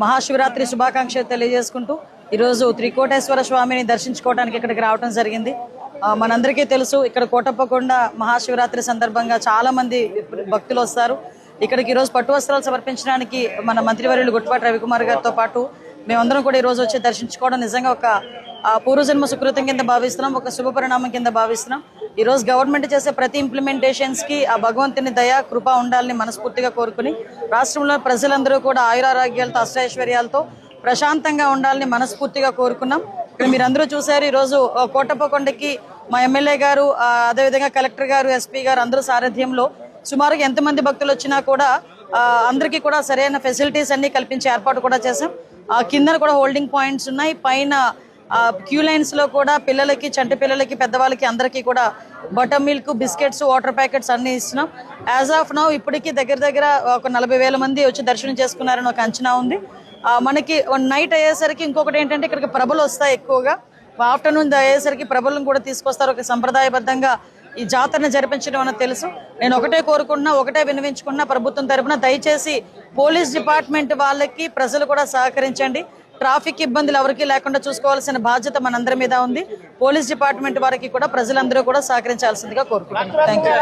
మహాశివరాత్రి శుభాకాంక్షలు తెలియజేసుకుంటూ ఈరోజు త్రికోటేశ్వర స్వామిని దర్శించుకోవడానికి ఇక్కడికి రావడం జరిగింది. మనందరికీ తెలుసు, ఇక్కడ కోటప్పకొండ మహాశివరాత్రి సందర్భంగా చాలా మంది భక్తులు వస్తారు. ఇక్కడికి ఈరోజు పట్టు వస్త్రాలు సమర్పించడానికి మన మంత్రివర్యులు గుట్టిపాటి రవికుమార్ గారితో పాటు మేమందరం కూడా ఈరోజు వచ్చి దర్శించుకోవడం నిజంగా ఒక పూర్వజన్మ సుకృతం కింద భావిస్తున్నాం, ఒక శుభ పరిణామం కింద భావిస్తున్నాం. ఈరోజు గవర్నమెంట్ చేసే ప్రతి ఇంప్లిమెంటేషన్స్కి ఆ భగవంతుని దయా కృప ఉండాలని మనస్ఫూర్తిగా కోరుకుని రాష్ట్రంలో ప్రజలందరూ కూడా ఆయురారోగ్యాలతో అష్టైశ్వర్యాలతో ప్రశాంతంగా ఉండాలని మనస్ఫూర్తిగా కోరుకున్నాం. ఇక్కడ మీరందరూ చూశారు, ఈరోజు కోటప్పకొండకి మా ఎమ్మెల్యే గారు, అదేవిధంగా కలెక్టర్ గారు, ఎస్పీ గారు అందరూ సారథ్యంలో సుమారుగా ఎంతమంది భక్తులు వచ్చినా కూడా అందరికీ కూడా సరైన ఫెసిలిటీస్ అన్ని కల్పించే ఏర్పాటు కూడా చేశాం. కింద కూడా హోల్డింగ్ పాయింట్స్ ఉన్నాయి. పైన క్యూ లైన్స్ లో కూడా పిల్లలకి, చంటి పిల్లలకి, పెద్దవాళ్ళకి అందరికీ కూడా butter milk, biscuits, water packets అన్ని ఇస్తున్నాం. యాజ్ ఆఫ్ నౌ ఇప్పటికీ దగ్గర ఒక 40,000 మంది వచ్చి దర్శనం చేసుకున్నారని ఒక అంచనా ఉంది. మనకి నైట్ అయ్యేసరికి ఇంకొకటి ఏంటంటే ఇక్కడికి ప్రభలు వస్తాయి ఎక్కువగా. ఆఫ్టర్నూన్ అయ్యేసరికి ప్రభలను కూడా తీసుకొస్తారు. ఒక సంప్రదాయబద్ధంగా ఈ జాతరను జరిపించడం అన్నది తెలుసు. నేను ఒకటే కోరుకున్నా, ఒకటే విన్నవించుకున్నా ప్రభుత్వం తరఫున, దయచేసి పోలీస్ డిపార్ట్మెంట్ వాళ్ళకి ప్రజలు కూడా సహకరించండి. ట్రాఫిక్ ఇబ్బందులు ఎవరికి లేకుండా చూసుకోవాల్సిన బాధ్యత మనందరి మీద ఉంది. పోలీస్ డిపార్ట్మెంట్ వారికి కూడా ప్రజలందరూ కూడా సహకరించాల్సిందిగా కోరుకుంటున్నాను. Thank you.